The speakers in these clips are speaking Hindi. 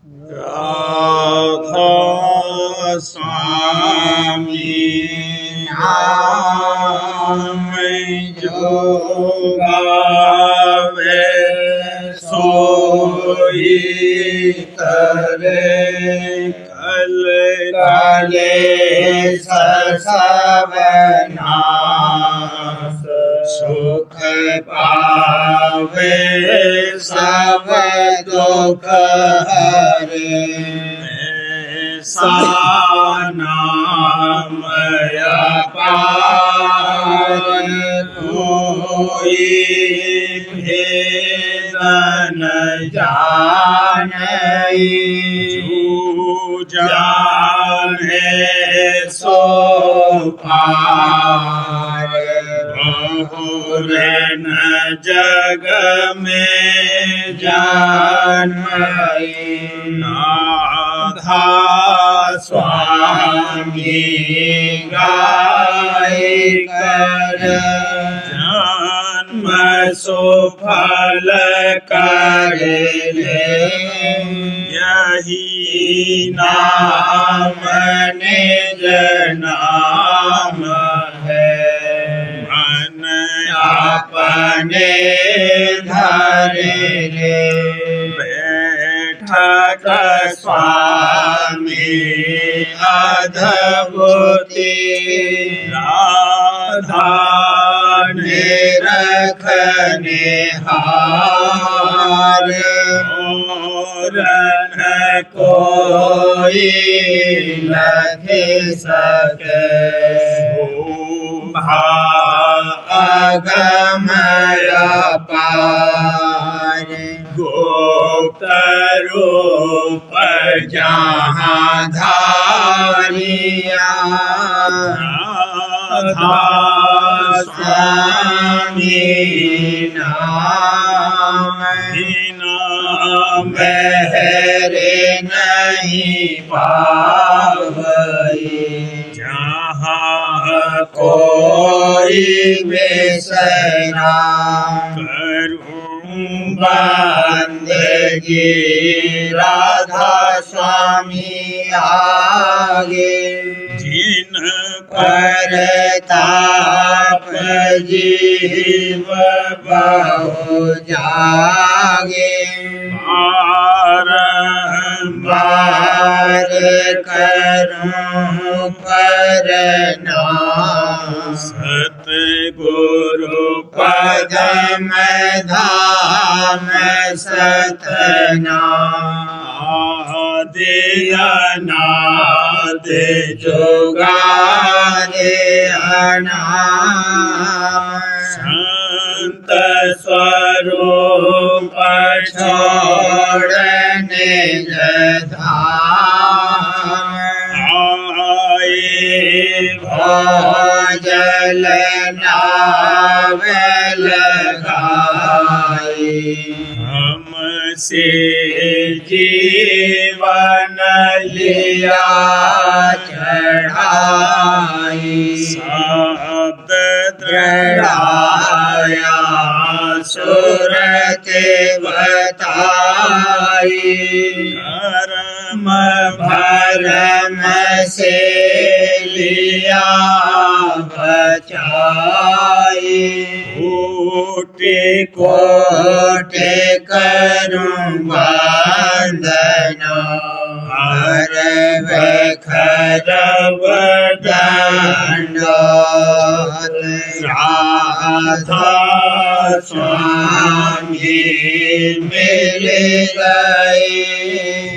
राधा स्वामी नाम जो गावे सोई करे कल कलेश सबनाश सुख पावे सब दुख हरे ऐसा नाम अपार कोई भेद न जाने जो जाने सो पार बहुरन जग में जाने नाथा स्वामी गाय कर जन्म सुफल करे यही नाम निज नाम है मन अपने धरे रे बैठक स्वामी अद्भुति राधा निरखने हार और न कोई लखे सके शोभा अगमय पार गुप्त रूप जहाँ धारिया राधा स्वामी नाम बिना बहरे नहीं पावई जहाँ कोई बेसरा करूं बंदगी राधा स्वामी आगे जिन पर ताप जीव बहु जागे बारंबार करूं पर सतगुरु पदम धाम सतनाम आदि अनादि जुगादि अनाम संत स्वरूप छोड़ने धाम आए भोजल नाव लगाई हमसे जीवन लिया चढ़ाई शब्द दृढ़ाया सुरत बताई कर्म भरम से लिया बचाई कोटि कोटि करूं वंदना हर खरब दंडोत राधा स्वामी मिल गए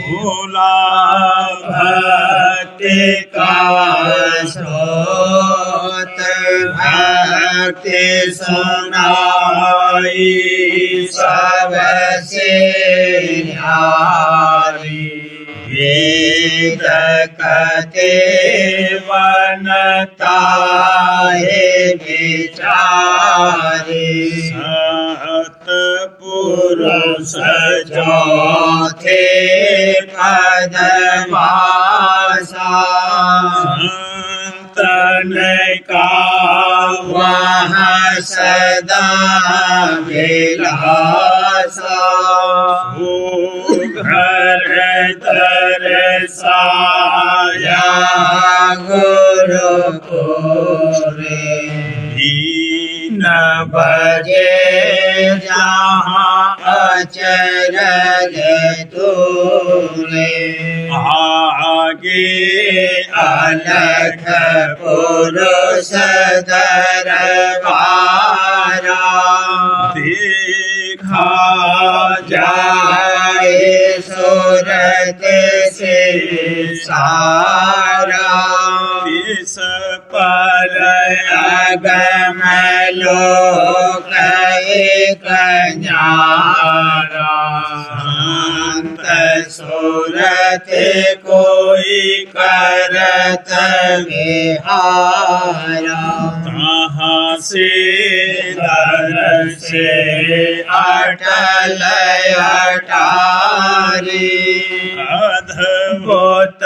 भोला भक्ति का स्रोत भक्ति सुनाई सबसे न्यारी वेद कते वनता है विचारी सतपुरुष चौथे पदमासा संतन का वहाँ सदा विलासा घर दरसाया गुरु पूरे दीन बजे जहाँ अचरज तूरे आगे अलख पुरुष दरबारा देखा जाए सूरत से सारा इस पर अगम लोक एक न्यारा संत सूरत कोई करत विहारा कहाँ से दर से अटल अटारी अद्भुत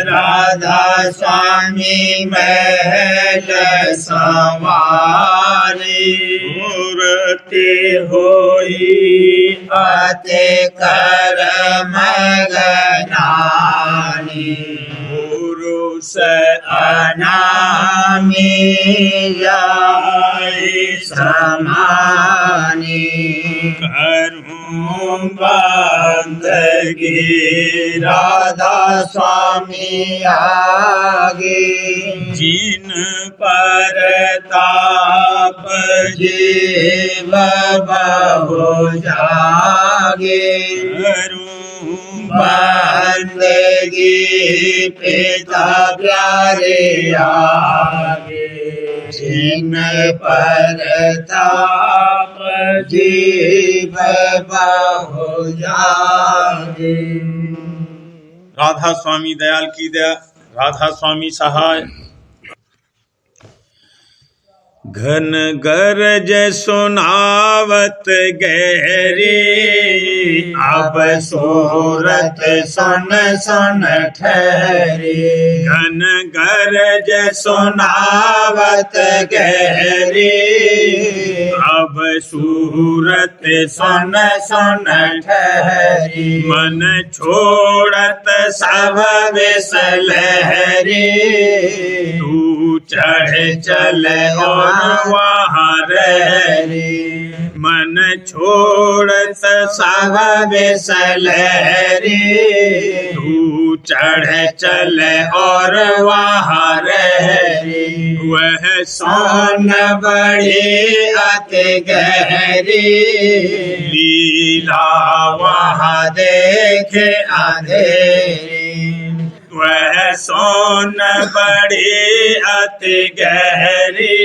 राधा स्वामी महल सवारी मूर्ति होई अति कर्म गनानी पुरुष अनामी जाय समानी करूं बंदगी राधा स्वामी आगे जिन पर ताप जीव बहु जागे करूं बंदगी पिता प्यारे आगे जिन पर ताप जीव बहु जागे। राधा स्वामी दयाल की दया, राधा स्वामी सहाय। घन गरज सुनावत गहरी अब सूरत सुन सुन ठहरी घन गरज सुनावत गहरी अब सूरत सुन सुन ठहरी मन छोड़त सब विसलहरी तू चढ़ चल और वहाँ रहरी मन छोड़त सब विसलहरी तू चढ़ चल और वहाँ रहरी वह सोन बड़ी अति गहरी लीला वहाँ देखे अंधेरी वह सोन बड़ी अति गहरी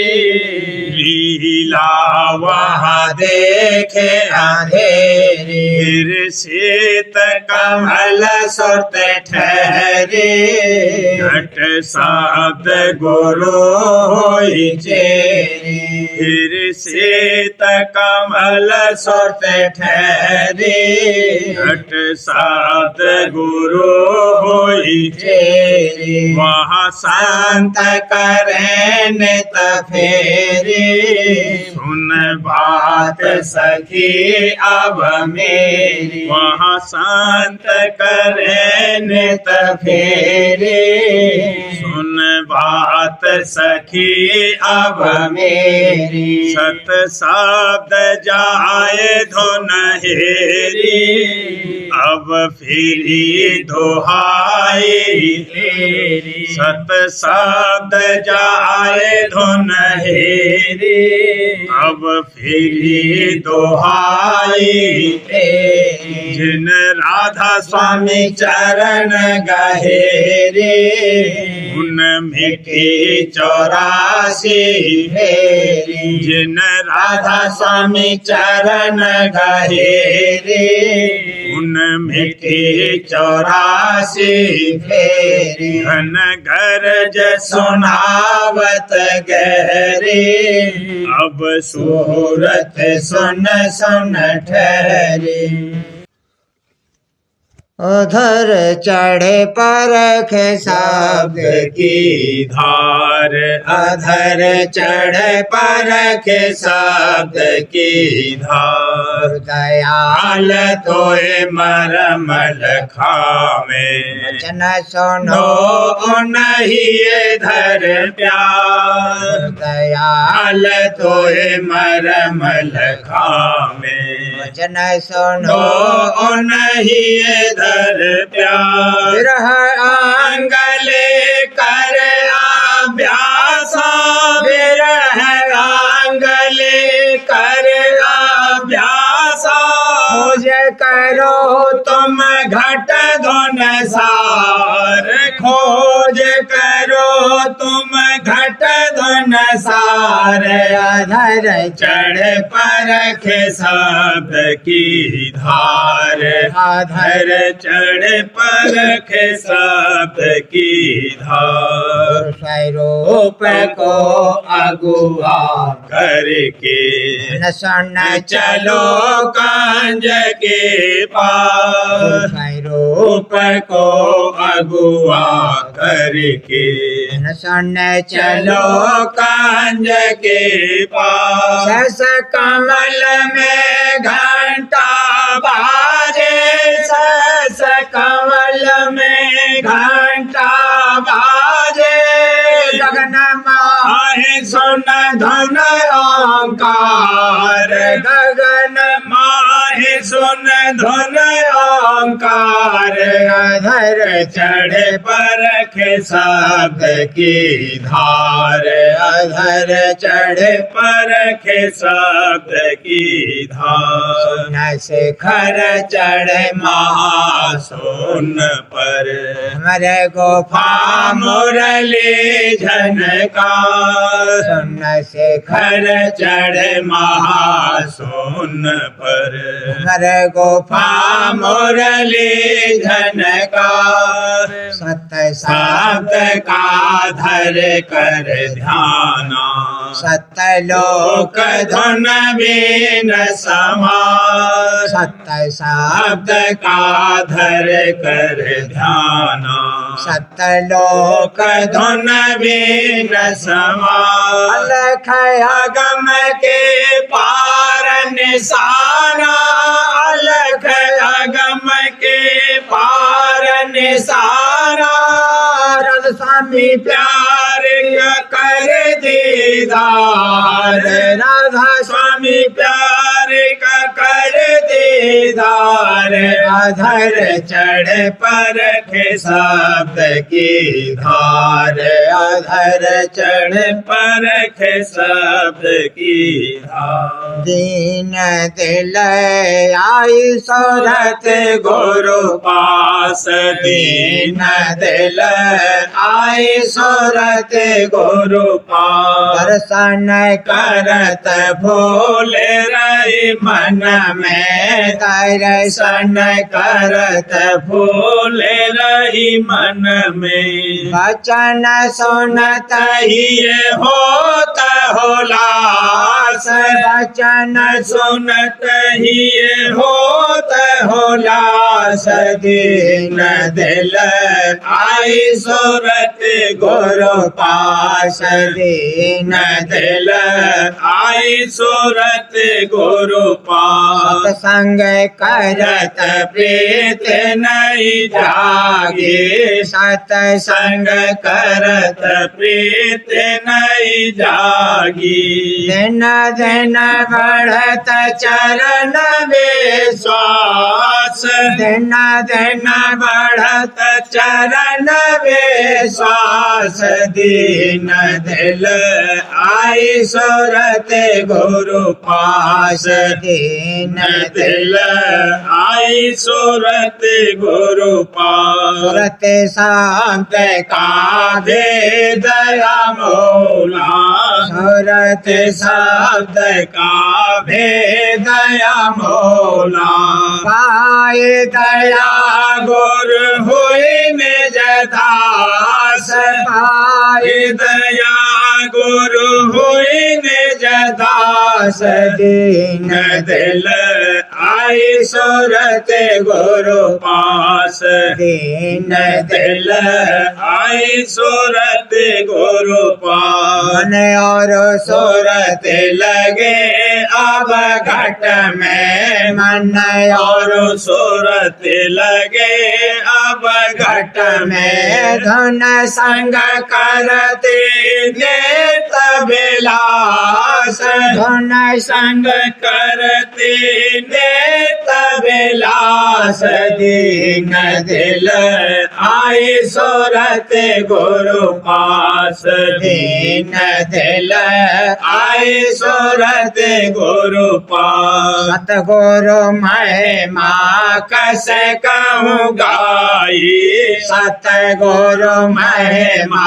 लीला वहाँ देखे अंधेरी फिर शीत कमल सुत ठहरी घट शब्द गुरु होई चेरी फिर शीत कमल सुत ठहरी घट शब्द गुरु होई चेरी वहाँ संत करें नित फेरी सुन बात सखी अब मेरी वहाँ संत करें नित फेरी सुन बात सखी अब मेरी सत शब्द जाए धुन हेरी अब फिरी दोहाई तेरी सत शब्द जाए धुन हेरी अब फिरी दोहाई तेरी जिन राधा स्वामी चरण गहेरी उन मिठी 84 फेरी जिन राधा स्वामी चरण गहेरी उन मिठी 84 फेरी घन गरज सुनावत गहरी अब सूरत सुन सुन ठहरी। उधर चढ़े परख शब्द की धार अधर चढ़े परख शब्द की धार दयाल तोए मरम लखावे वचन सुनो नहीं धर प्यार दयाल तोए मरम लखावे वचन सुनो नहीं धर प्यार विरह आंगले कर अभ्यासा विरह आंगले कर अभ्यासा मुझे करो तुम घट धुन सार खोज करो तुम घट धुन सार अधर चढ़ परख सब की धार अधर चढ़ परख सब की धार स्वरूप को अगुआ करके न सुन चलो कांज के पार स्वरूप को अगुआ करके न सुन चलो कांज के पास सस कमल में घंटा बाजे सस कमल में घंटा बाजे गगन माँ आहे सुन धन ओंकार गगन माहे सुन धन ओंकार अधर चढ़े परख शब्द की धार अधर चढ़े परख शब्द की धार न शिखर चढ़े महासोन पर हमारे गोफा मुरली झनकार सुन शिखर खर चढ़े महासोन पर हमारे गोफा मुरली झनकार सत्य शब्द का धर कर ध्याना सत्य लोक लोक धन बीन समा सत्य शब्द का धर कर ध्याना सत्य लोक धन बीन समा अलख अगम के पार निशाना अलख अगम के पार निशाना रद स्वामी प्यार कर दीदार राधा स्वामी प्यार का कर दीदार अधर चढ़ परख शब्द की धार अधर चढ़ परख शब्द की धार दीन दिल आई सोरत गुरु पास दीन दिल आई सोरत गुरु पास दर्शन करत भूल रही मन में दर्शन करत भूल रही मन में वचन सुनत ही होत होलास वचन सुनत ही होत होलास दीन दिल आई सूरत गुरु पास दीन दिल आई सूरत गुरु पास सत्संग करत प्रीत नहीं जागे सत्संग संग करत प्रीत नहीं जागी दिन दिन बढ़त चरण विश्वास दिन दिन बढ़त चरण विश्वास दीन दिल आई सूरत गुरु पास दीन दिल आई सूरत गुरु पास सुरत शांत का दया मौला सुरत शब्द का भेदया मौला पाए दया गुरु हुई निज दास पाए दया गुरु हुई निज दास दीन दिल आई सूरत गुरु पास दीन दिल आई सूरत गुरु पास मन और सूरत लगे अब घट में मन और सूरत लगे अब घट में धन संग करते नेत विलास धन संग करते नेत विलास दीन दिल आई सूरत गुरु पास दीन दिल आई सूरत गुरु पास सतगुरु महिमा कैसे कहूँ गाई सतगुरु महिमा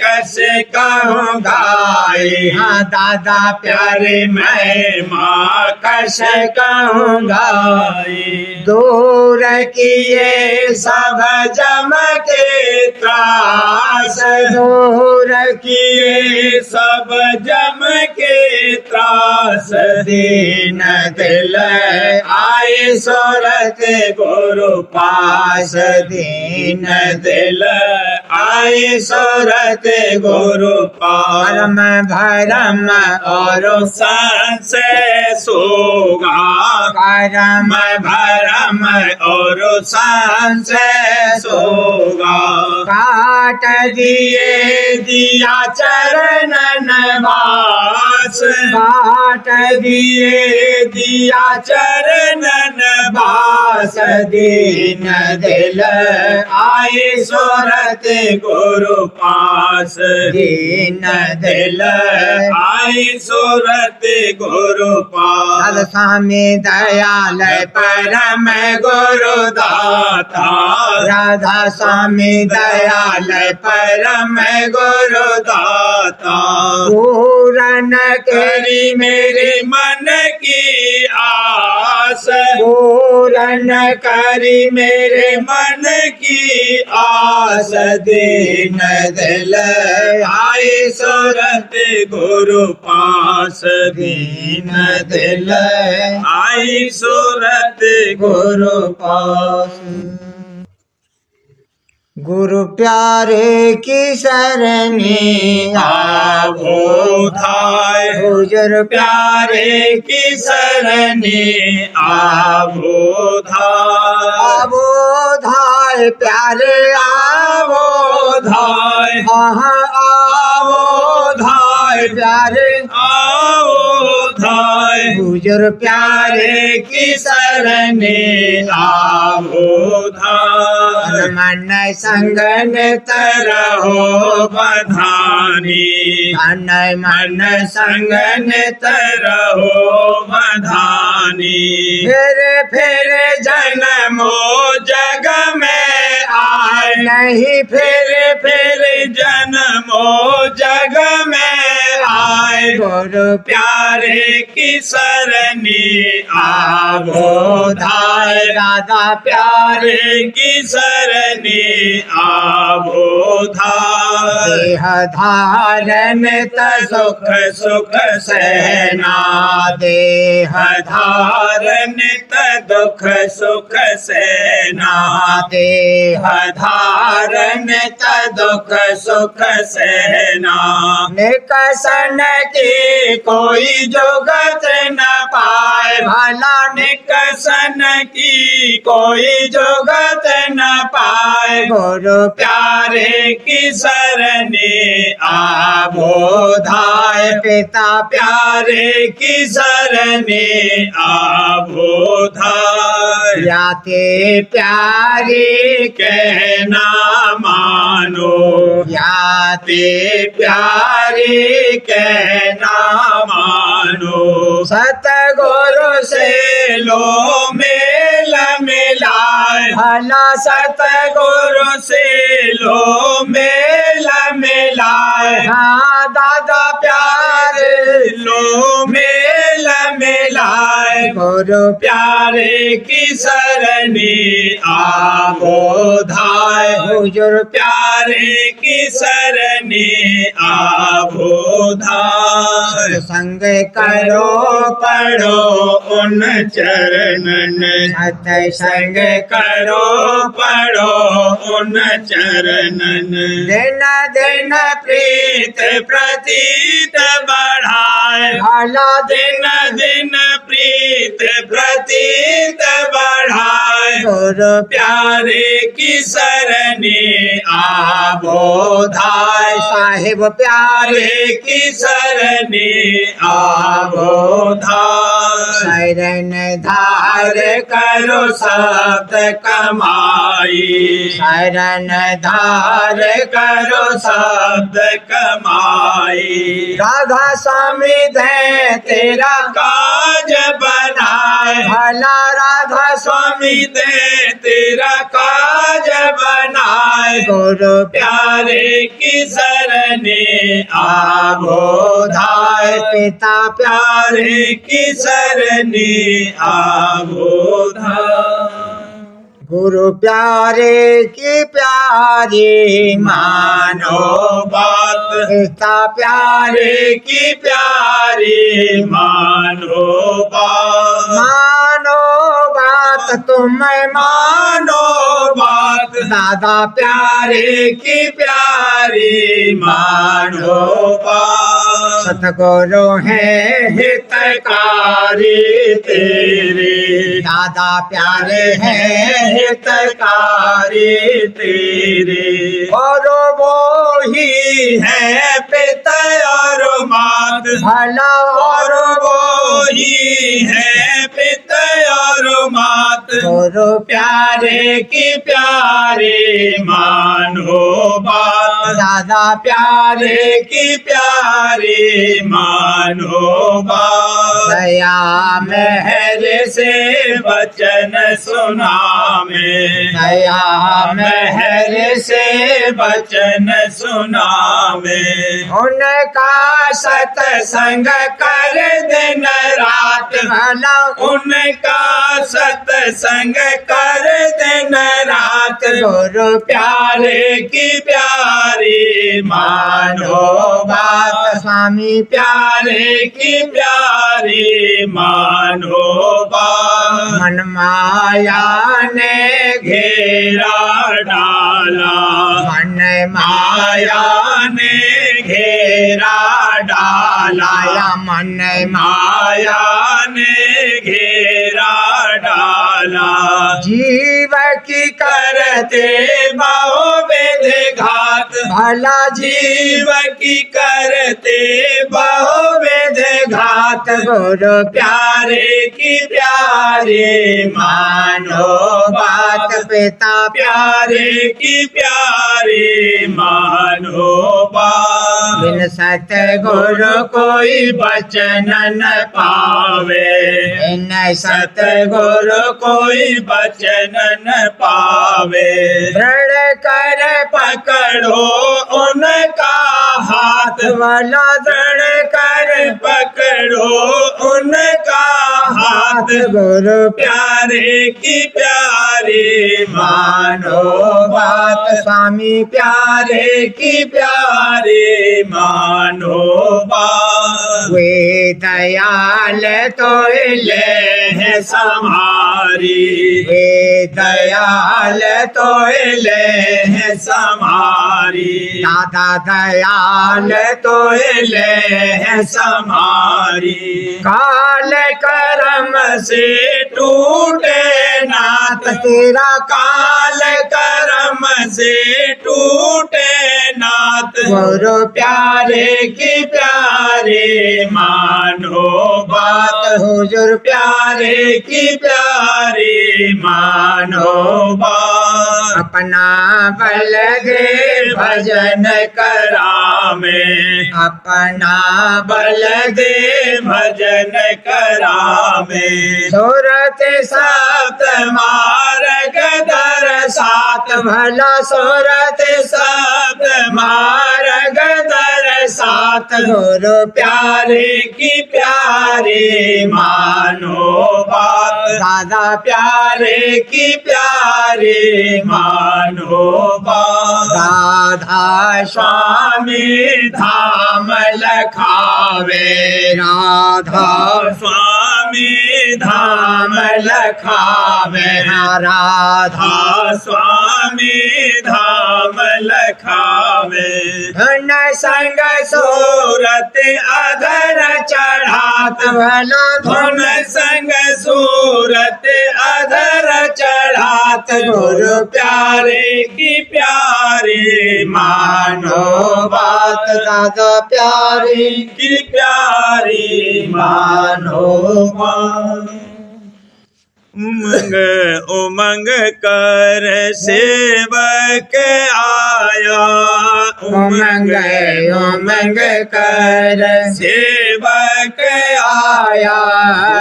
कैसे कहूँ गाई हाँ दादा प्यारे महिमा कैसे कहूँ गाई दूर किए सब जम के त्रास दूर किए सब जम के त्रास दीन दिल आए सूरत गुरु पास दीन दिल आए सूरत गुरु पास परम भरम और संशय सोगा परम भरम और संशय सोगा काट दिए दिया चरण नवास काट दिए दिया चरण नवास दीन दिल आए सूरत गुरु पास दीन दिल आई सूरत गुरु पास स्वामी दयाल परम गुरु दाता राधा स्वामी दयाल परम गुरु दाता पूरन करी मेरे मन की आस पूरन करी मेरे मन की आस दीन दिल आई सूरत गुरु पास दीन दिल आई सूरत गुरु पास गुरु प्यारे की शरणी आवो धाय हुजूर प्यारे की शरणी आवो धाय आवो धाय प्यारे आवो धाय हाँ आवो धाय प्यारे आओ धाय हुजूर प्यारे की शरणी आवो धाय मन संगन तरहो बधानी तन मन संगन तरहो बधानी फिर जन्मो जग में आए नहीं फिर जन्मो जग में आए गुरु प्यारे की शरणी आवो धाय दादा प्यारे की शरणी आवो धाय देह धारन सुख सुख सहना देह धारण दुख सुख सहना देह धारण दुख सुख सहना निकसन की कोई जुगत न पाए भला निकसन की कोई जुगत न पाए गुरु प्यारे की शरणी आवो धाय पिता प्यारे की शरणी आवो धाय याते प्यारे कहना मानो याते प्यारे कहना मानो सतगुरु से लो मेल मिलाए भला सतगुरु से लो मेल मिलाए हाँ दादा प्यारे लो मेल मिलाए गुरु प्यारे की शरणी आवो धाय हुजूर प्यारे प्यारे की सरने आवो धार। संग करो पढ़ो उन चरणन, सत्संग करो पढ़ो उन चरणन। दिन दिन प्रीत प्रतीत बढ़ाए, भला दिन दिन प्रीत प्रतीत बढ़ाए। गुरु प्यारे की सरने आवो धाय, साहिब प्यारे प्यारे की सरने आवो धाय। शरण धार करो शब्द कमाई, शरण धार करो शब्द कमाई। राधा स्वामी दे तेरा काज बनाए, भला राधा स्वामी दे तेरा काज बनाए। गुरु प्यारे की सरने आवो धाय, पिता प्यारे प्यारे की सरने आवो धाय। गुरु प्यारे की प्यारी मानो बात, पिता प्यारे प्यारे की प्यारी मानो बात। मानो बात तुम मानो बात, दादा प्यारे प्यारे की प्यारी मानो बात। सतगुरु है हितकारी तेरे, दादा प्यारे हैं हितकारी तेरे। और वो ही है पिता और मात, भला और वो ही है पिता और मात। गुरु प्यारे की प्यारी मानो बात, दादा प्यारे की प्यारी मानो बात। दया महर से वचन सुना में, दया महर से वचन सुना में। उनका सत्संग कर दिन रात, भला उनका सत्संग कर दिन रात। गुरु प्यारे की प्यारी मानो बात, स्वामी प्यारे की प्यारी मानो बात। मन माया ने घेरा डाला, मन माया ने घेरा डाला, माया मन माया ने घेरा डाला। जीव की करते बाहो बेधे घात, भला जीव की करते बाहो बेधे घात। गुरु प्यारे की प्यारे मानो बात, पिता प्यारे की प्यारे मानो बात। बिन सतगुरु कोई बचन न पावे, बिन सतगुरु कोई बचन न पावे। दृढ़ कर पकड़ो उनका हाथ, भला दृढ़ कर पकड़ो उनका हाथ। गुरु प्यारे की प्यारी मानो बात, स्वामी प्यारे की प्यारी मानो बात। वे दयाल तो ले है समारी, वे दयाल तो ले है समारी। दादा दयाल तो ले है समारी। काल कर्म से टूटे नाथ, तेरा काल कर्म से टूटे नाथ। गुरु प्यारे की प्यारे मानो बात, हुजूर प्यारे की प्यारी मानो बात। अपना बल दे भजन करामे, अपना बल दे भजन करामे। सूरत सप्त मार्ग दर सात, भला सूरत सप्त मार्ग दर सात। गुरु प्यारे की प्यारी मानो बात, दादा प्यारे की प्यारी मानो बात। दादा राधा स्वामी धाम लखावे, राधा स्वामी धाम लखावे, राधा स्वामी धाम लखावे। धन संग सूरत अधर चढ़ात भला, धन संग सूरत अधर चढ़ात, गुरु प्यारे की प्यारी मानो बात, दादा प्यारी की प्यारी मानो बात। उमंग उमंग कर सेवक आया, उमंग उमंग कर सेवक आया,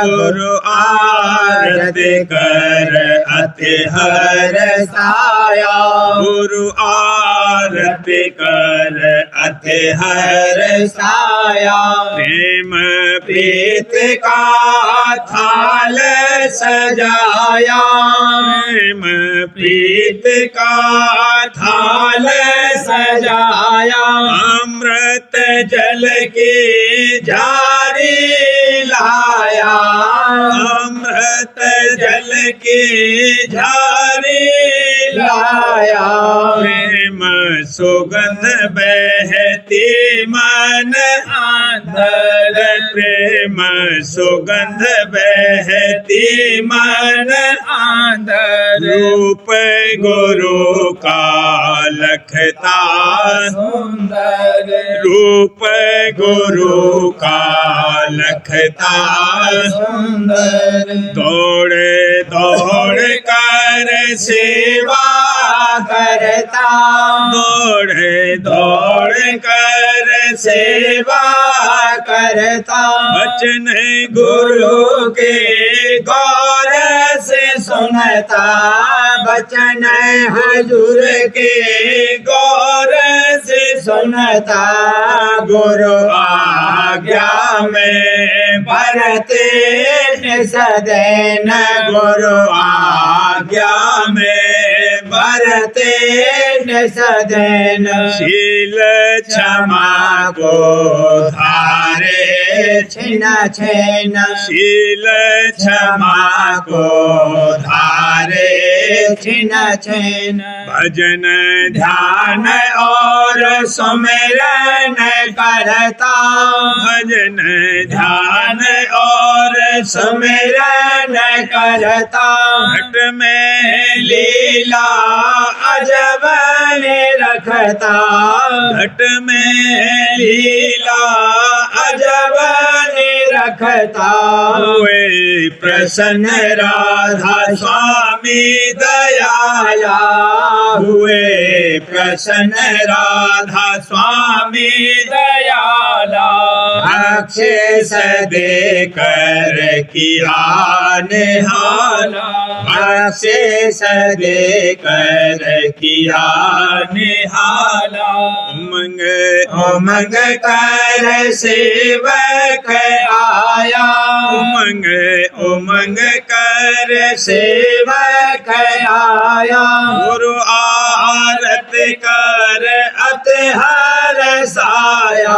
गुरु आरती कर अति हर्षाया, गुरु आरती कर अति हर्षाया। प्रेम प्रीत का थाल सजाया, प्रेम प्रीत का थाल सजाया, अमृत जल की जारी लाया, अमृत जल की जारी लाया। प्रेम सुगंध बहती मन अंदर, प्रेम सुगंध बहती मन अंदर, रूप गुरु का लखता सुंदर, रूप गुरु का लखता सुंदर। दौड़ दौड़ कर सेवा करता, दौड़ दौड़ कर सेवा करता, वचन गुरु के गौर से सुनता, बचन हजूर के गौर से सुनता, गुरु आज्ञा में भरते सदैन, गुरु आज्ञा में भरते सदैन। शील क्षमा को धारे छिन छिन, शील क्षमा को धारे छिन छिन, भजन ध्यान और सुमिरन करता, भजन ध्यान और सुमिरन करता, घट में लीला अजब रखता, घट में लीला अजब रखता। हुए प्रसन्न राधा स्वामी दयाला, हुए प्रसन्न राधा स्वामी दयाला, अक्षेस देकर किया निहाला, अक्षेस देकर किया निहाला। उमंग उमंग कर सेवक आया, उमंग उमंग कर सेवक आया, गुरु आरत कर अति हर्षाया,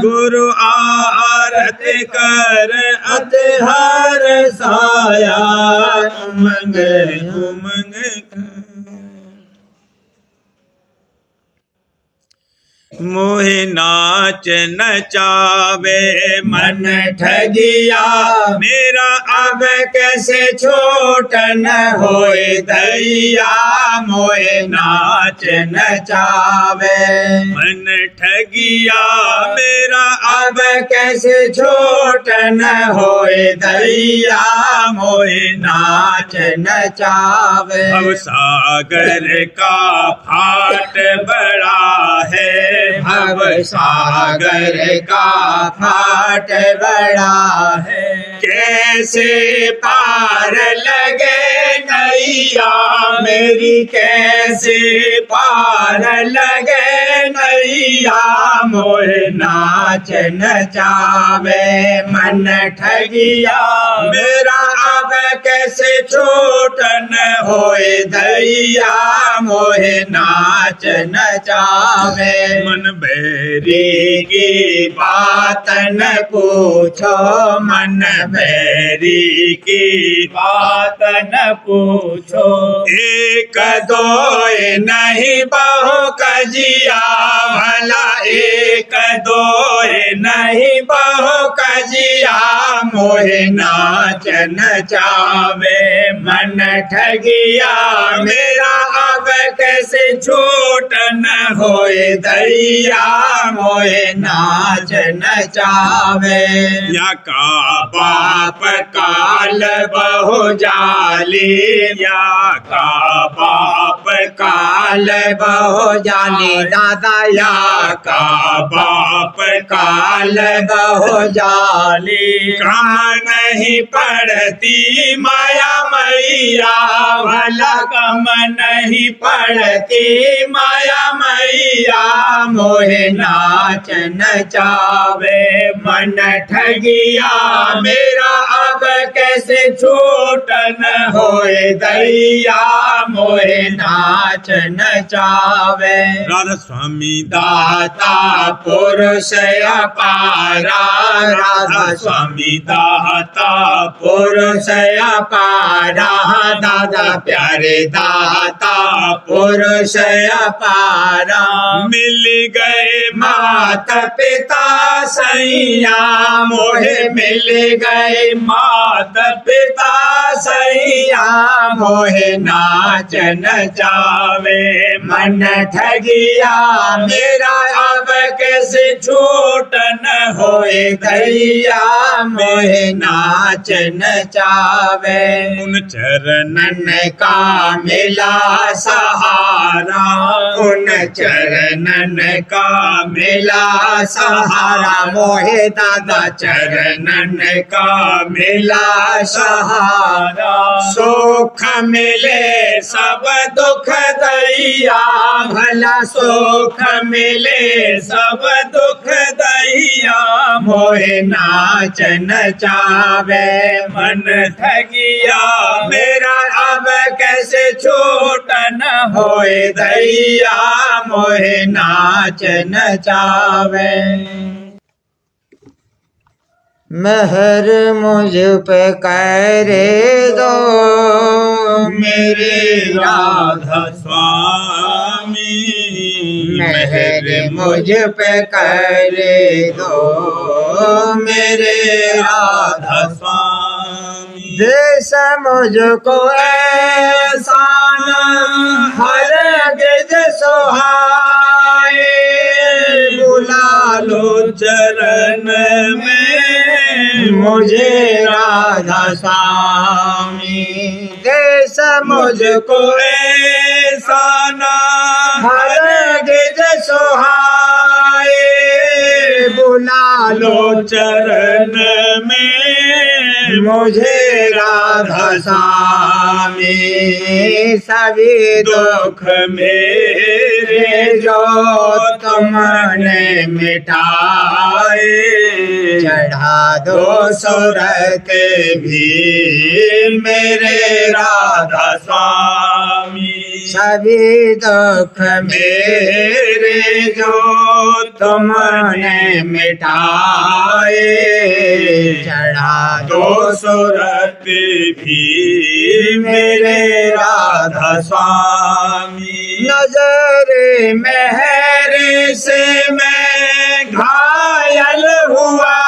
गुरु आरत कर अति हर्षाया। उमंग उमंग मोहि नाच नचावे मन ठगिया, मेरा अब कैसे छोट न होए दैया, मोहे नाच नचावे मन ठगिया, मेरा अब कैसे छोट न होए दैया, मोहे नाच नचावे। अब सागर का फाट बड़ा है, भव सागर का फाट बड़ा है, कैसे पार लगे नैया मेरी, कैसे पार लगे नैया, मोहे नाच नचावे मन ठगिया, मेरा अब कैसे छोट न होए दैया, मोहे नाच नचावे। मन बैरी री की बात न पूछो, मन बैरी की बात न पूछो। एक दो नहीं बहु कजिया भला, एक दो नहीं बहु कजिया मोहे नाच नचावे। मन ठगिया मेरा अब कैसे छूट न होए दैया मोहे नाच नचावे। या का बाप काल बहु जाली, या का बाप काल बहु जाली। दादा या का बाप काल बहु जाली। कम नहीं पड़ती माया मैया भला, कम नहीं पड़ती माया मैया मोहे नाच नचावे। मन ठगिया मेरा अब कैसे छूट न होए दैया मोहे नाच नचावे। राधा स्वामी दाता पुरुष अपारा, राधा स्वामी दाता पुरुष अपारा। दादा प्यारे दाता पुरुष अपारा। मिल गए मात पिता सैया मोहे मिल गए, मात पिता सैया मोहे नाच नचावे। मन ठगिया मेरा अब कैसे छूट न होए दैया मोहे नाच नचावे। उन चरणन नन का मिला सहारा, उन चरणन का मिला सहारा। मोहे दादा चरणन का मिला सहारा। सुख मिले सब दुख दैया भला, सुख मिले सब दुख दैया मोहे नाच नचावे। मन ठगिया मेरा अब कैसे छूट न होए दैया मोहे नाच नचावे। मेहर मुझ पे करे दो मेरे राधा स्वामी। मेहर मुझ पे करे दो मेरे राधा स्वामी। देश मुझको ऐसा न हरगिज सुहाए। बुला लो चरण में मुझे राधा स्वामी। देश मुझको ऐसा ना हरगिज सुहाए। बुला लो चरण में मुझे राधा स्वामी। सभी दुख मेरे जो तुमने मिटाए। चढ़ा दो सूरत भी मेरे राधा स्वामी। सभी दुख मेरे जो तुमने मिटाए। चढ़ा दो सूरत भी मेरे राधा स्वामी। नजर मेहर से मैं घायल हुआ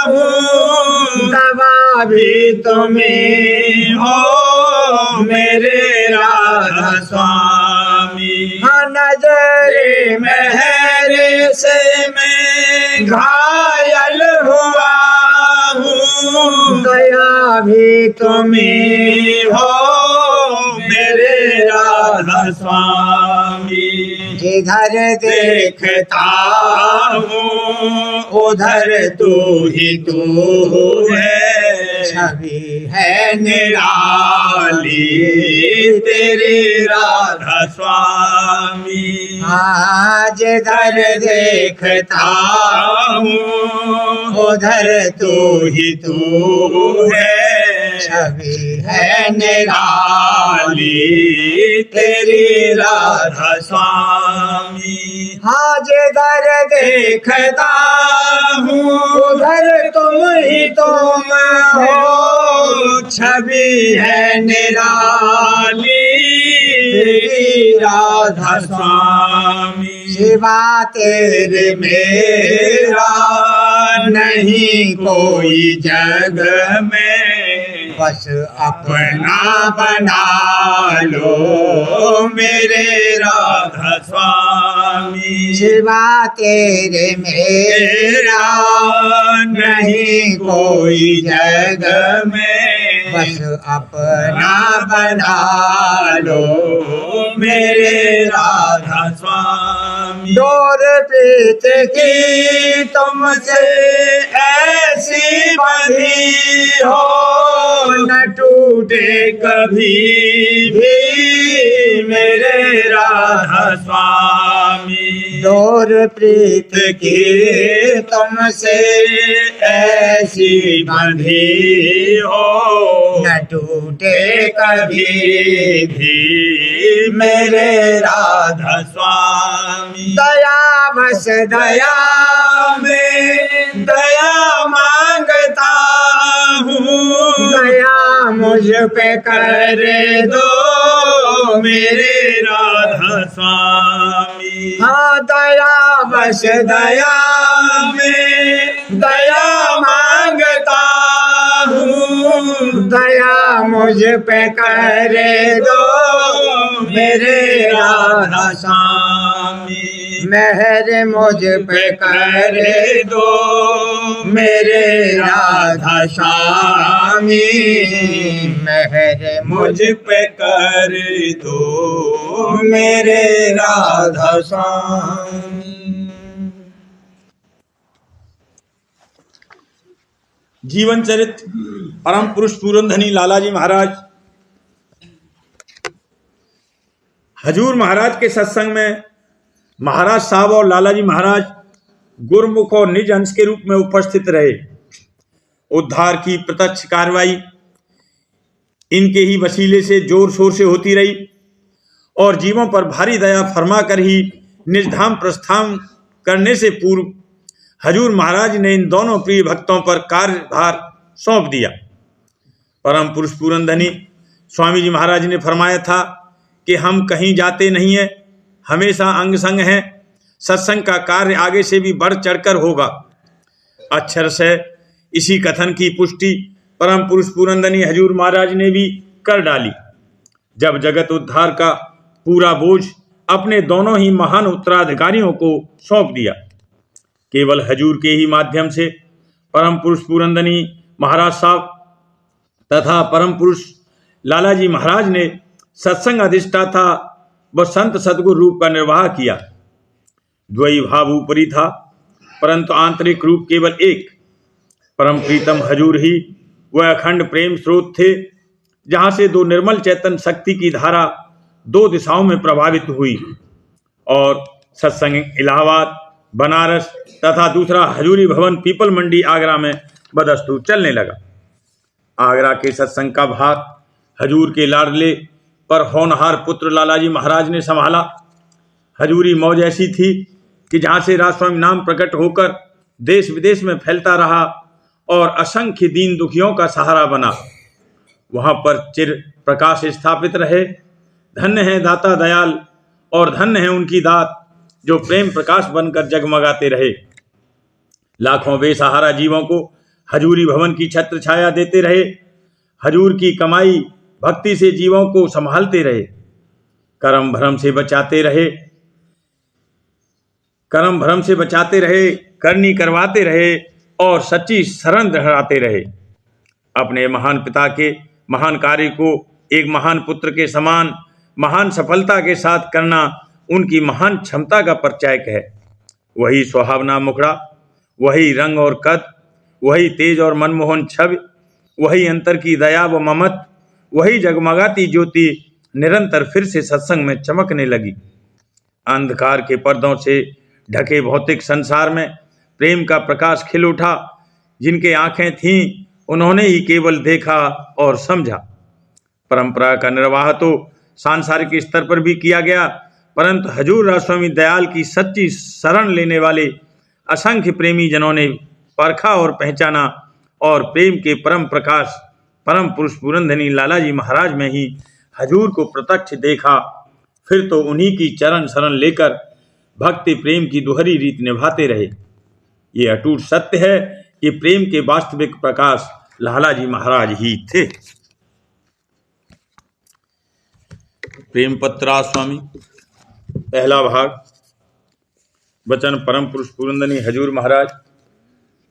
हूँ। दवा भी तुम्हें हो मेरे राधा स्वामी। हाँ नजर मेहर से मैं घायल हुआ हूँ। दया भी तुम्हें हो मेरे राधा स्वामी। जिधर देखता हूँ उधर तू ही तू है। छवि है निराली तेरी राधा स्वामी। आज जिधर देखता हूँ उधर तू ही तू है। छवि है निराली तेरी राधा स्वामी। हाँ जिधर देखता हूँ उधर तुम ही तुम हो, छवि है निराली तेरी राधा स्वामी। सिवा तेरे मेरा नहीं कोई जग में, बस अपना बना लो मेरे राधा स्वामी। सिवा तेरे मेरा नहीं कोई जग में, बस अपना बना लो मेरे राधा स्वामी। डोर प्रीत की तुमसे ऐसी बंधी हो, न टूटे कभी भी मेरे राधा स्वामी। डोर प्रीत की तुमसे ऐसी बंधी हो, न टूटे कभी भी मेरे राधा स्वामी। दया बस दया में दया मांगता हूँ, दया मुझ पे कर दो मेरे राधा स्वामी। हाँ दया बस दया में दया मांगता हूँ, दया मुझ पे कर दो मेरे राधा स्वामी। मेहर मुझ पे कर दो मेरे राधा स्वामी। मेहर मुझ पे कर दो मेरे राधा स्वामी। जीवन चरित्र परम पुरुष पूरनधनी लालाजी महाराज। हजूर महाराज के सत्संग में महाराज साहब और लालाजी महाराज गुरमुख और निज अंश के रूप में उपस्थित रहे। उद्धार की प्रत्यक्ष कार्रवाई इनके ही वसीले से जोर शोर से होती रही और जीवों पर भारी दया फरमा कर ही निजधाम प्रस्थान करने से पूर्व हजूर महाराज ने इन दोनों प्रिय भक्तों पर कार्यभार सौंप दिया। परम पुरुष पूरनधनी स्वामी जी महाराज ने फरमाया था कि हम कहीं जाते नहीं हैं, हमेशा अंग संग हैं। सत्संग का कार्य आगे से भी बढ़ चढ़कर होगा। अक्षर से इसी कथन की पुष्टि परम पुरुष पूरनधनी हजूर महाराज ने भी कर डाली जब जगत उद्धार का पूरा बोझ अपने दोनों ही महान उत्तराधिकारियों को सौंप दिया। केवल हजूर के ही माध्यम से परम पुरुष पूरनधनी महाराज साहब तथा परम पुरुष लालाजी महाराज ने सत्संग अधिष्ठाता व संत सद्गुरु रूप का निर्वाह किया। द्वयी भाव ऊपरी था परंतु आंतरिक रूप केवल एक। परम प्रीतम हजूर ही वह अखंड प्रेम स्रोत थे जहां से दो निर्मल चैतन्य शक्ति की धारा दो दिशाओं में प्रभावित हुई और सत्संग इलाहाबाद बनारस तथा दूसरा हजूरी भवन पीपल मंडी आगरा में बदस्तूर चलने लगा। आगरा के सत्संग का भार हजूर के लाडले पर होनहार पुत्र लालाजी महाराज ने संभाला। हजूरी मौज ऐसी थी कि जहाँ से राजस्वामी नाम प्रकट होकर देश विदेश में फैलता रहा और असंख्य दीन दुखियों का सहारा बना, वहाँ पर चिर प्रकाश स्थापित रहे। धन्य है दाता दयाल और धन्य है उनकी दात जो प्रेम प्रकाश बनकर जगमगाते रहे। लाखों बेसहारा जीवों को हजूरी भवन की छत्र छाया देते रहे। हजूर की कमाई भक्ति से जीवों को संभालते रहे। कर्म भ्रम से बचाते रहे, करनी करवाते रहे और सच्ची शरण दोहराते रहे। अपने महान पिता के महान कार्य को एक महान पुत्र के समान महान सफलता के साथ करना उनकी महान क्षमता का परिचायक है। वही सुहावना मुखड़ा, वही रंग और कद, वही तेज और मनमोहन छवि, वही अंतर की दया व ममत, वही जगमगाती ज्योति निरंतर फिर से सत्संग में चमकने लगी। अंधकार के पर्दों से ढके भौतिक संसार में प्रेम का प्रकाश खिल उठा। जिनके आंखें थीं उन्होंने ही केवल देखा और समझा। परंपरा का निर्वाह तो सांसारिक स्तर पर भी किया गया, परंतु हजूर रामस्वामी दयाल की सच्ची शरण लेने वाले असंख्य प्रेमी जनों ने परखा और पहचाना, और प्रेम के परम प्रकाश परम पुरुष पुरंदनी लाला जी महाराज में ही हजूर को प्रत्यक्ष देखा। फिर तो उन्हीं की चरण शरण लेकर भक्ति प्रेम की दुहरी रीत निभाते रहे। ये अटूट सत्य है कि प्रेम के वास्तविक प्रकाश लाला जी महाराज ही थे। प्रेम पत्रा स्वामी, पहला भाग। वचन परम पुरुष पुरंदनी हजूर महाराज,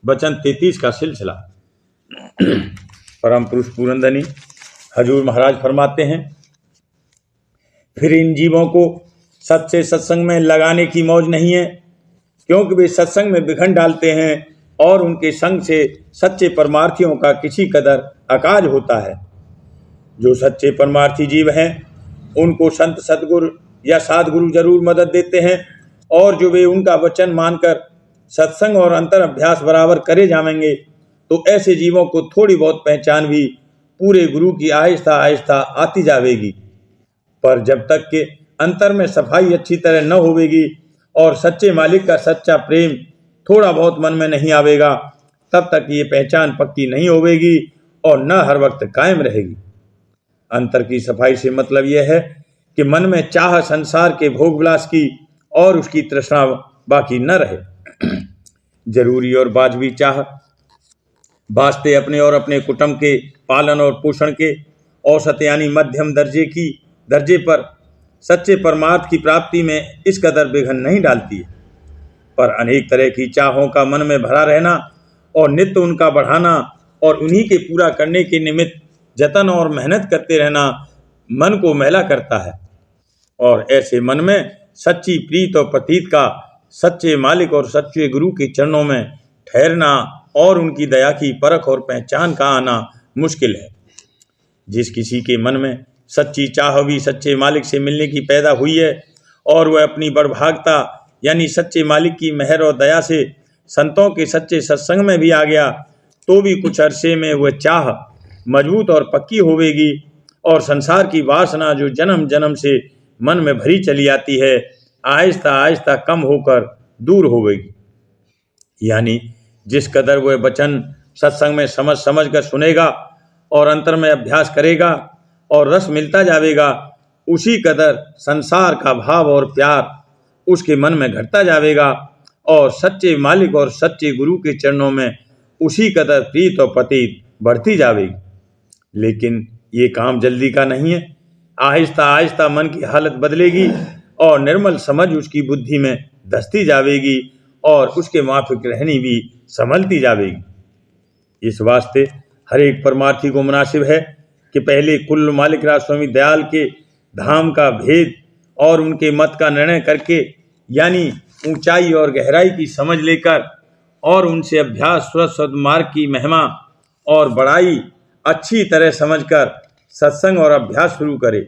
वचन 33 का सिलसिला। परम पुरुष पुरंदनी हजूर महाराज फरमाते हैं, फिर इन जीवों को सच्चे सत्संग में लगाने की मौज नहीं है, क्योंकि वे सत्संग में बिखन डालते हैं और उनके संग से सच्चे परमार्थियों का किसी कदर अकाज होता है। जो सच्चे परमार्थी जीव हैं उनको संत सतगुरु या साधगुरु जरूर मदद देते हैं, और जो वे उनका वचन मानकर सत्संग और अंतर अभ्यास बराबर करे जाएंगे तो ऐसे जीवों को थोड़ी बहुत पहचान भी पूरे गुरु की आहिस्ता आहिस्ता आती जाएगी। पर जब तक के अंतर में सफाई अच्छी तरह न होवेगी और सच्चे मालिक का सच्चा प्रेम थोड़ा बहुत मन में नहीं आवेगा, तब तक ये पहचान पक्की नहीं होवेगी और न हर वक्त कायम रहेगी। अंतर की सफाई से मतलब यह है कि मन में चाह संसार के भोग विलास की और उसकी तृष्णा बाकी न रहे। जरूरी और वाजबी चाह वास्ते अपने और अपने कुटुंब के पालन और पोषण के औसत यानी मध्यम दर्जे पर सच्चे परमार्थ की प्राप्ति में इस कदर विघन नहीं डालती है। पर अनेक तरह की चाहों का मन में भरा रहना और नित्य उनका बढ़ाना और उन्हीं के पूरा करने के निमित्त जतन और मेहनत करते रहना मन को मैला करता है, और ऐसे मन में सच्ची प्रीत और प्रतीत का सच्चे मालिक और सच्चे गुरु के चरणों में ठहरना और उनकी दया की परख और पहचान का आना मुश्किल है। जिस किसी के मन में सच्ची चाह भी सच्चे मालिक से मिलने की पैदा हुई है और वह अपनी बड़भागता यानी सच्चे मालिक की मेहर और दया से संतों के सच्चे सत्संग में भी आ गया, तो भी कुछ अरसे में वह चाह मजबूत और पक्की होवेगी और संसार की वासना जो जन्म जन्म से मन में भरी चली आती है आहिस्ता आहिस्ता कम होकर दूर होवेगी। यानी जिस कदर वह वचन सत्संग में समझ कर सुनेगा और अंतर में अभ्यास करेगा और रस मिलता जाएगा, उसी कदर संसार का भाव और प्यार उसके मन में घटता जाएगा और सच्चे मालिक और सच्चे गुरु के चरणों में उसी कदर प्रीत और प्रतीत बढ़ती जाएगी। लेकिन ये काम जल्दी का नहीं है। आहिस्ता आहिस्ता मन की हालत बदलेगी और निर्मल समझ उसकी बुद्धि में धसती जाएगी और उसके माफिक रहनी भी संभलती जाएगी। इस वास्ते हर एक परमार्थी को मुनासिब है कि पहले कुल मालिक रामस्वामी दयाल के धाम का भेद और उनके मत का निर्णय करके यानी ऊंचाई और गहराई की समझ लेकर और उनसे अभ्यास सद्मार्ग की महिमा और बड़ाई अच्छी तरह समझकर सत्संग और अभ्यास शुरू करे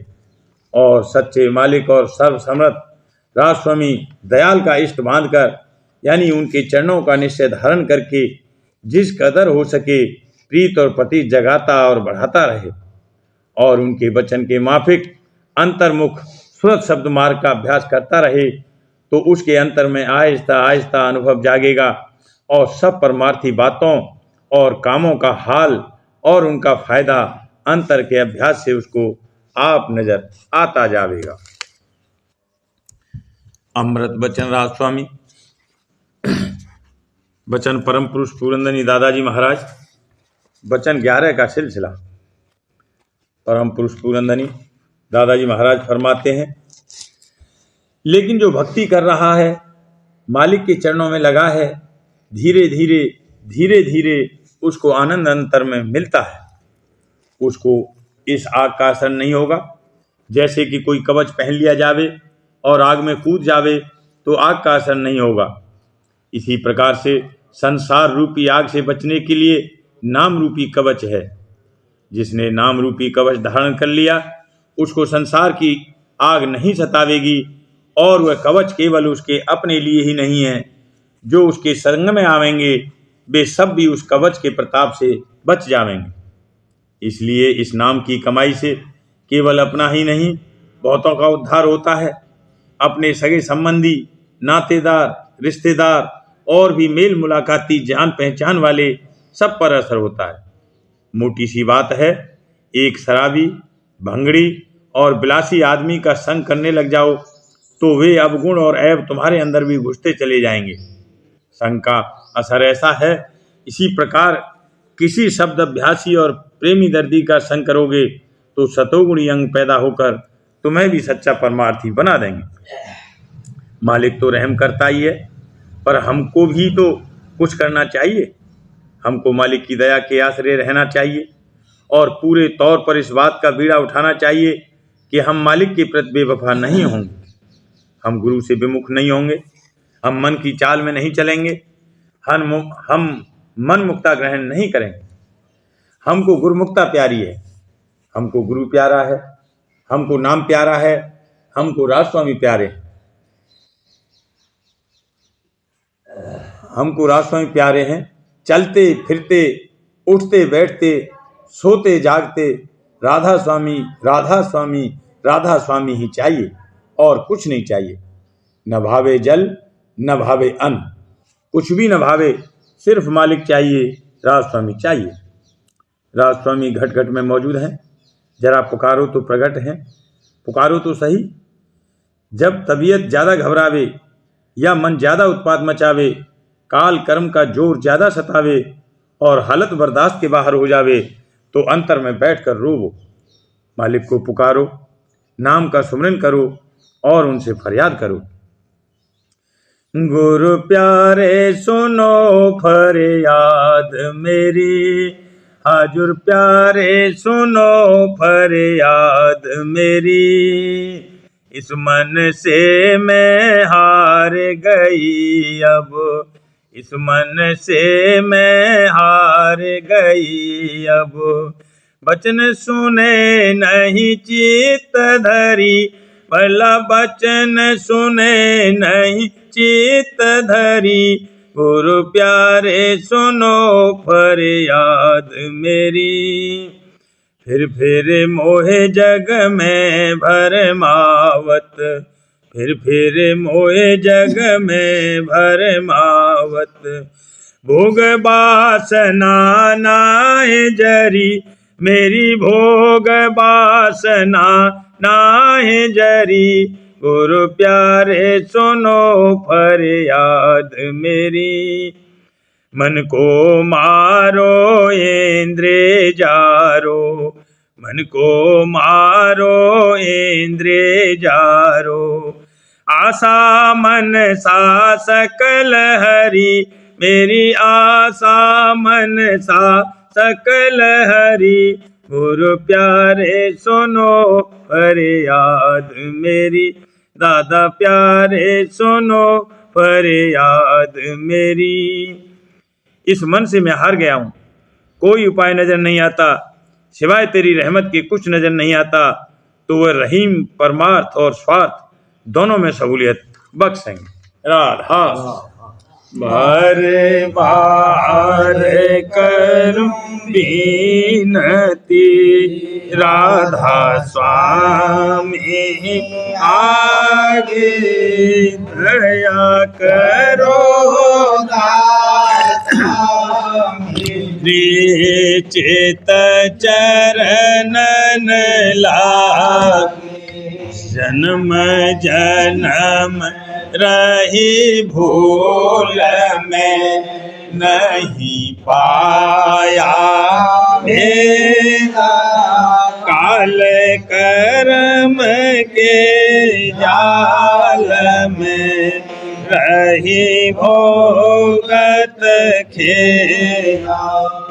और सच्चे मालिक और सर्वसमर्थ रामस्वामी दयाल का इष्ट बांधकर यानी उनके चरणों का निश्चय धारण करके जिस कदर हो सके प्रीत और प्रतीत जगाता और बढ़ाता रहे और उनके वचन के माफिक अंतर्मुख सुरत शब्द मार्ग का अभ्यास करता रहे, तो उसके अंतर में आहिस्ता आहिस्ता अनुभव जागेगा और सब परमार्थी बातों और कामों का हाल और उनका फायदा अंतर के अभ्यास से उसको आप नजर आता जाएगा। अमृत वचन रामस्वामी, वचन परम पुरुष पुरंदनी दादाजी महाराज, वचन 11 का सिलसिला। परम पुरुष पुरंदनी दादाजी महाराज फरमाते हैं, लेकिन जो भक्ति कर रहा है मालिक के चरणों में लगा है, धीरे धीरे उसको आनंद अंतर में मिलता है। उसको इस आग का असर नहीं होगा। जैसे कि कोई कवच पहन लिया जावे और आग में कूद जावे तो आग का असर नहीं होगा, इसी प्रकार से संसार रूपी आग से बचने के लिए नाम रूपी कवच है। जिसने नाम रूपी कवच धारण कर लिया उसको संसार की आग नहीं सतावेगी और वह कवच केवल उसके अपने लिए ही नहीं है, जो उसके संग में आवेंगे वे सब भी उस कवच के प्रताप से बच जाएंगे। इसलिए इस नाम की कमाई से केवल अपना ही नहीं बहुतों का उद्धार होता है। अपने सगे संबंधी, नातेदार, रिश्तेदार और भी मेल मुलाकाती जान पहचान वाले सब पर असर होता है। मोटी सी बात है, एक शराबी, भंगड़ी और बिलासी आदमी का संग करने लग जाओ तो वे अवगुण और ऐब तुम्हारे अंदर भी घुसते चले जाएंगे। संग का असर ऐसा है। इसी प्रकार किसी शब्द अभ्यासी और प्रेमी दर्दी का संग करोगे तो सतोगुणी अंग पैदा होकर तुम्हें भी सच्चा परमार्थी बना देंगे। मालिक तो रहम करता ही है, पर हमको भी तो कुछ करना चाहिए। हमको मालिक की दया के आश्रय रहना चाहिए और पूरे तौर पर इस बात का बीड़ा उठाना चाहिए कि हम मालिक के प्रति बेवफा नहीं होंगे, हम गुरु से विमुख नहीं होंगे, हम मन की चाल में नहीं चलेंगे, हम मन मुक्ता ग्रहण नहीं करेंगे। हमको गुरुमुक्ता प्यारी है, हमको गुरु प्यारा है, हमको नाम प्यारा है, हमको राजस्वामी प्यारे हैं। हमको राजस्वामी प्यारे हैं। चलते फिरते, उठते बैठते, सोते जागते राधा स्वामी राधा स्वामी राधा स्वामी ही चाहिए और कुछ नहीं चाहिए। न भावे जल न भावे अन्न, कुछ भी न भावे, सिर्फ मालिक चाहिए, राजस्वामी चाहिए। राजस्वामी घट घट में मौजूद हैं, जरा पुकारो तो प्रकट हैं, पुकारो तो सही। जब तबीयत ज़्यादा घबरावे या मन ज़्यादा उत्पात मचावे, काल कर्म का जोर ज़्यादा सतावे और हालत बर्दाश्त के बाहर हो जावे तो अंतर में बैठकर रोवो, मालिक को पुकारो, नाम का सुमरन करो और उनसे फरियाद करो। गुरु प्यारे सुनो फरियाद मेरी, हाजुर प्यारे सुनो फरियाद मेरी। इस मन से मैं हार गई अब, इस मन से मैं हार गई अब। बचन सुने नहीं चित धरी, भला बचन सुने नहीं चित धरी। गुरु प्यारे सुनो फरियाद मेरी। फिर मोहे जग में भरमावत, फिर मोहे जग में भरमावत। भोग वासना नाहे जरी, मेरी भोग वासना नाहे जरी। गुरु प्यारे सुनो फरियाद मेरी। मन को मारो इंद्रे जारो, मन को मारो इंद्रे जारो। आशा मन सा सकल हरि, मेरी आशा मन सा सकल हरि। गुरु प्यारे सुनो फरियाद मेरी, दादा प्यारे सुनो फरियाद मेरी। इस मन से मैं हार गया हूँ, कोई उपाय नजर नहीं आता, सिवाय तेरी रहमत के कुछ नजर नहीं आता। तो वह रहीम परमार्थ और स्वार्थ दोनों में सहूलियत बख्शेंगे। राधा बार बार करूं बीनती, राधा स्वामी आगे दया करो। चित चरणन लागे, जन्म जन्म रही भूल में नहीं पाया मेरा। काल कर्म के जाल में रही भोगत खेला।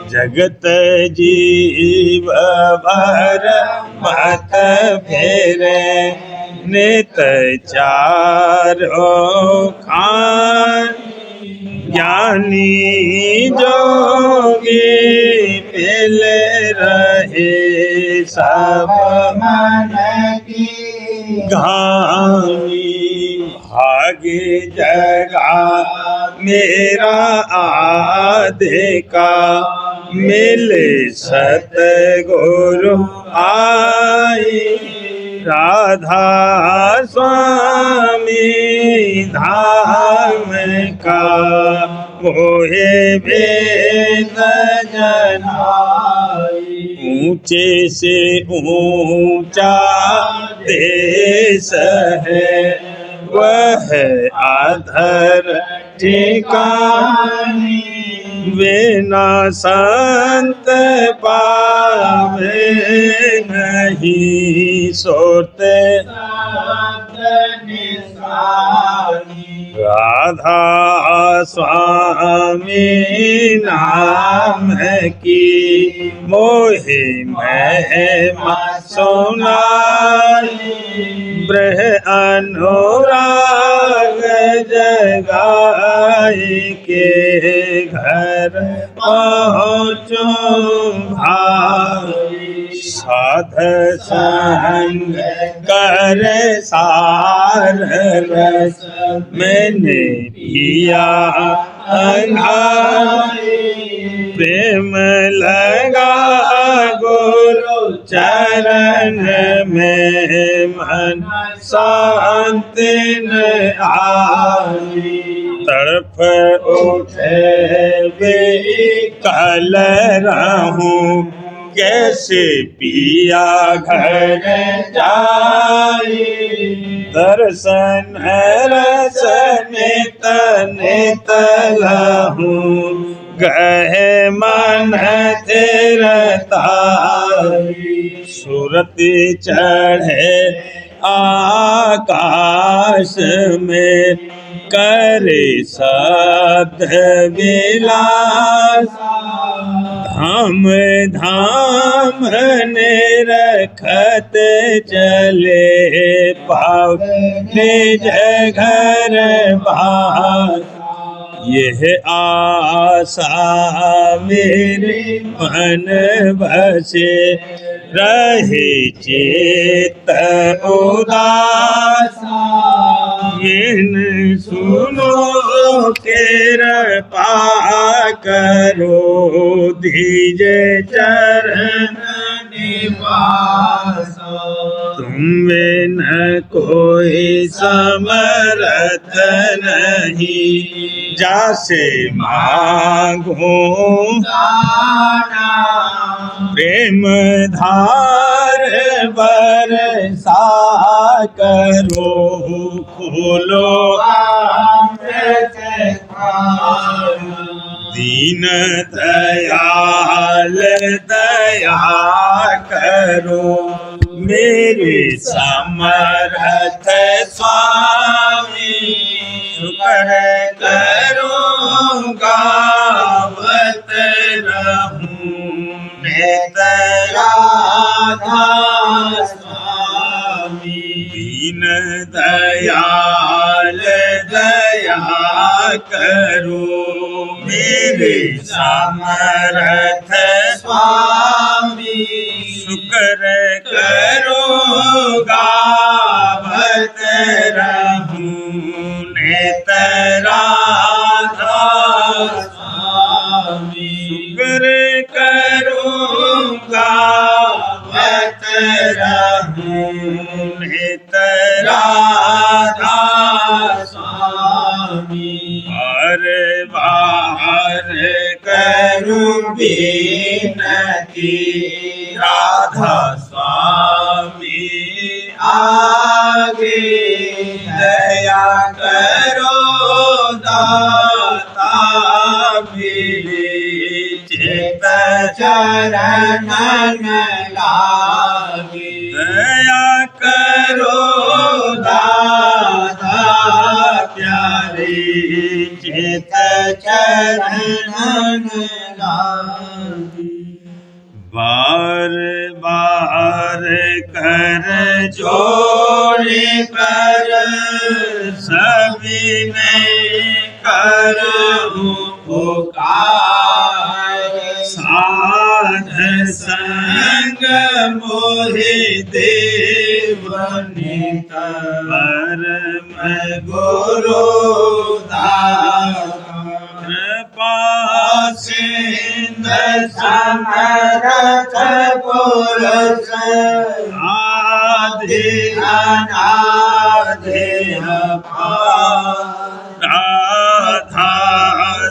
जगत जीव भर मत फेरे, नित चारों खान। ज्ञानी जोगी मिल रहे सब मन की घानी। भाग्य जगा मेरा आधे का मिले सतगुरु आई। राधा स्वामी धाम का मोहे वेद जनाई। ऊंचे से ऊंचा देश है वह अधर ठिकानी। बिना संत पावे नहीं सोते राधा स्वामी नाम की मोहे महिमा सुनाई। ब्रह अनुराग जगाई के घर पहुँचो भाई। साध संग कर सार रस मैंने पिया अघाई। प्रेम लगा गुरु चरण में मन शांति न आई। तड़प उठे वे कल रहूं कैसे पिया घर जाई। दर्शन रस नित नित लहूं गहे मन तेरताई। सुरति चढ़े आकाश में करे सद विलास। धाम धाम ने रखत चले पाव निज घर बास। यह आशा मेरे मन बसे रहे चित उदास। इन सुनो कृपा करो दीजे चरण निवास। तुम बिन कोई समर्थ नहीं जासे मांगो प्रेम धार बरसा करो। खोलो दीन दयाल दया करो। मेरे समर्थ स्वामी शुक्र करो गावत रहूं राधा स्वामी। दीन दयाल दया करो मेरे समर्थ स्वामी। शुक्र करो गावत रहूं नित राधा स्वामी। शुक्र करो गावत रहूं नित राधा स्वामी। बार बार करूं विनती राधा स्वामी आगे। दया करो दाता मेरे चित चरणन लागे। दया करो दाता प्यारे चित चरणन लागे। बार बार कर जोड़े कर सभी में करूं पुकार। साध संग मोहि देवनीता परम गुरु दाता। समरथ पुरुष आधे अनाधे राधा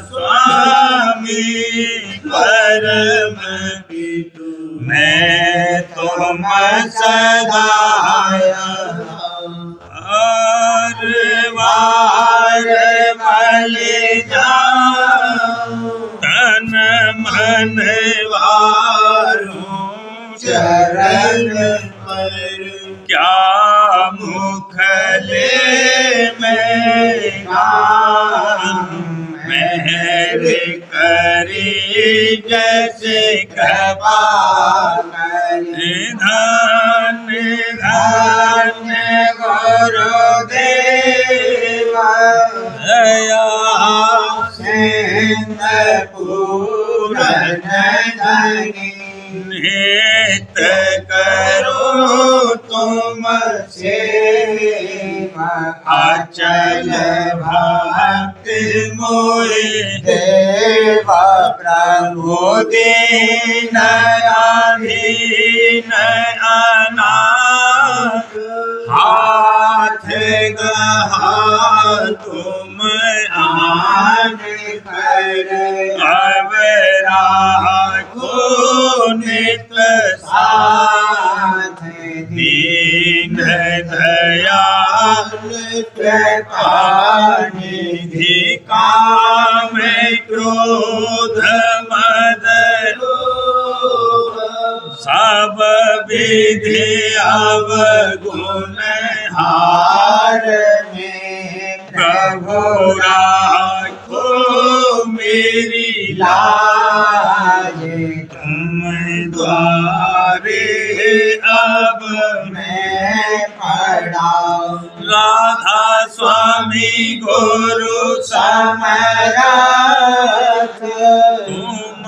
स्वामी परम पितु मैं तुम सदा हर वार मले जाऊं तन मन वारूं चरण पर क्या मुख ले मैं मेहर करी जैसे कृपा धन धन गुरुदेव दया सिंध पूरन धनी नित करो तुम सेवा अचल भक्ति मोहि देव प्रभु दीन अधीन अनाथ हाथ गहा तुम आन कर अब राखो नित साथ दीन दयाल कृपा निधि काम क्रोध मद सब विधि अवगुण हार में प्रभु राखो मेरी लाज तुम द्वारे अब मैं पड़ा राधा स्वामी गुरु समरथ तुम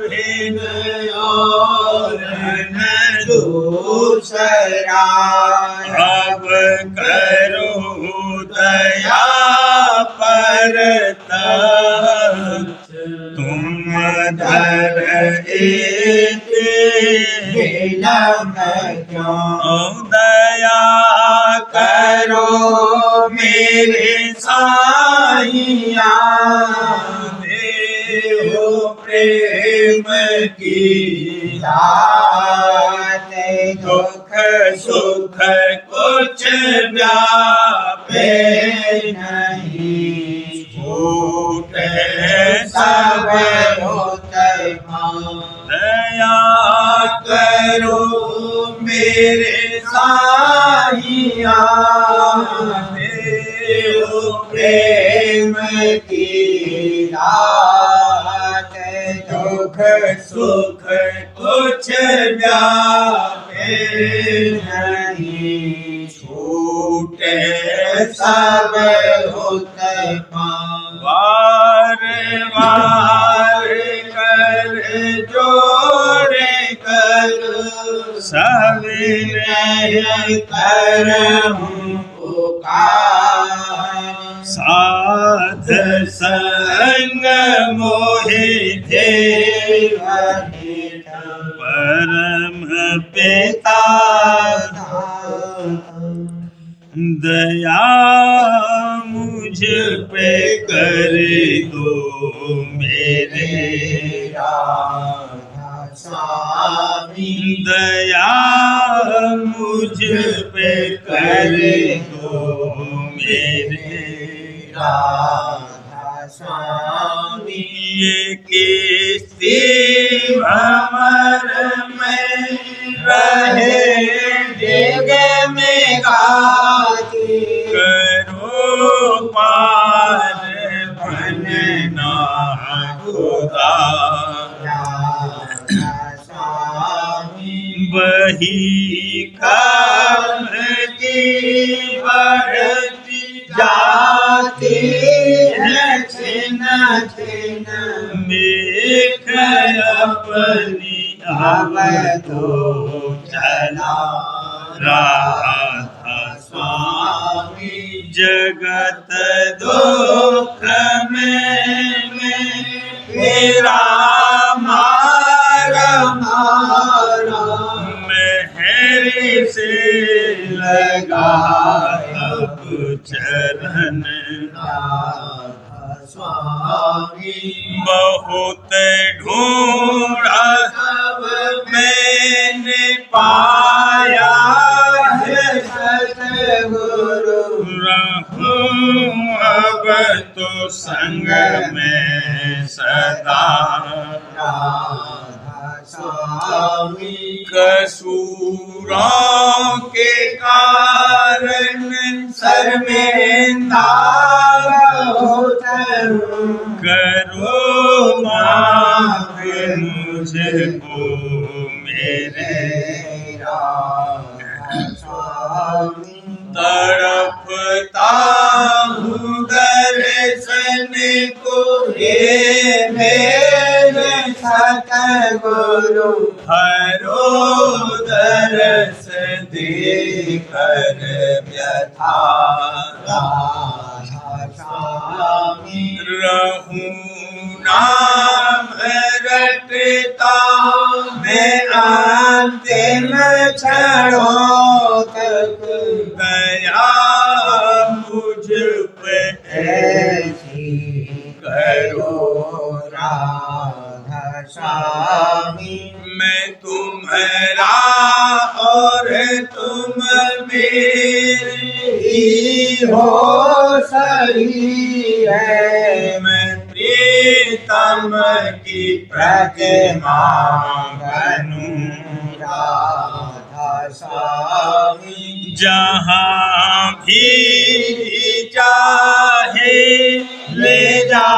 भेद और न दूसरा अब करो दया पर तुम धर एक विलम्ब क्यों दया करो मेरे साईया देहो प्रेम की दात दुख सुख कुछ व्यापे नहीं छूटे सब सब होते दया करो मेरे साईया देहो प्रेम की दात दुख सुख कुछ व्यापे नहीं छूटे सब होते वार वार कर जोड़े कर सविनय करहूँ पुकार साध संग मोहि देव परम पिता दया मुझ पे कर दो मेरे राधा स्वामी दया मुझ पे कर दो मेरे राधा स्वामी ये किस्ती भंवर में रहे जग में गाती करो पार बनना खुदा राधा स्वामी वही काम की बढ़ती जाती है छिन छिन मेघ अपनी अब तो चला राधा स्वामी जगत दुख में मेरा मा चरण राधा स्वामी बहुत ढूंढा तब मैंने पाया है सतगुरु रहूं अब तो संग में सदा राधा स्वामी कसूरों के कारण शर्मिंदा बहुत हूँ करो माफ मुझको मेरे राधा स्वामी तड़पता हूँ दर्शन को हे मेरे सतगुरु हरो दरस देकर व्यथा राधा स्वामी रहूं नाम रटता मैं अंतिम क्षणों तक दया मुझ पे ऐसी करो राधा स्वामी मैं तुम्हारा और तुम मेरी हो सही है मैं प्रीतम की प्रतिमा बनूं राधा स्वामी जहाँ भी चाहे ले जा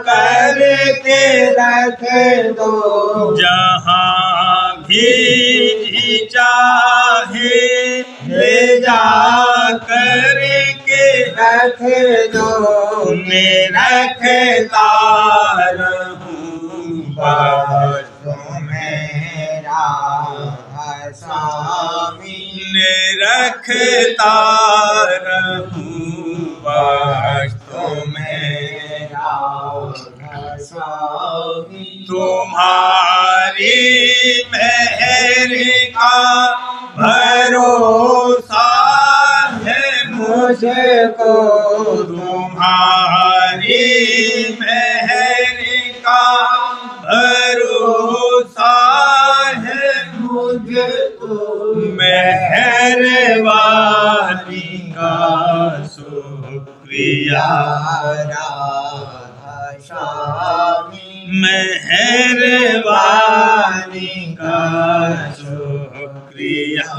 कर के रख दो जहाँ भी चाहे ले जा कर के रख दो मैं रखता रहूं बस तुम्हें राधा स्वामी रखता रहूं बस तुम्हें राधा स्वामी तुम्हारी मेहर का भरोसा है मुझको तुम्हारी मेहर का भरोसा है मुझको मेहरबानी का शुक्रिया राधा स्वामी मेहरबानी का शुक्रिया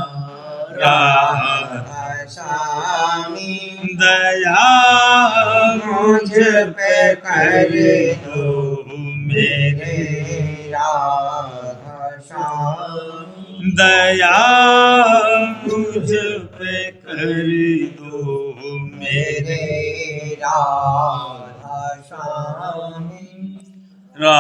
राधा स्वामी दया मुझ पे कर दो मेरे राधा स्वामी दया मुझ पे कर दो मेरे राधा स्वामी रा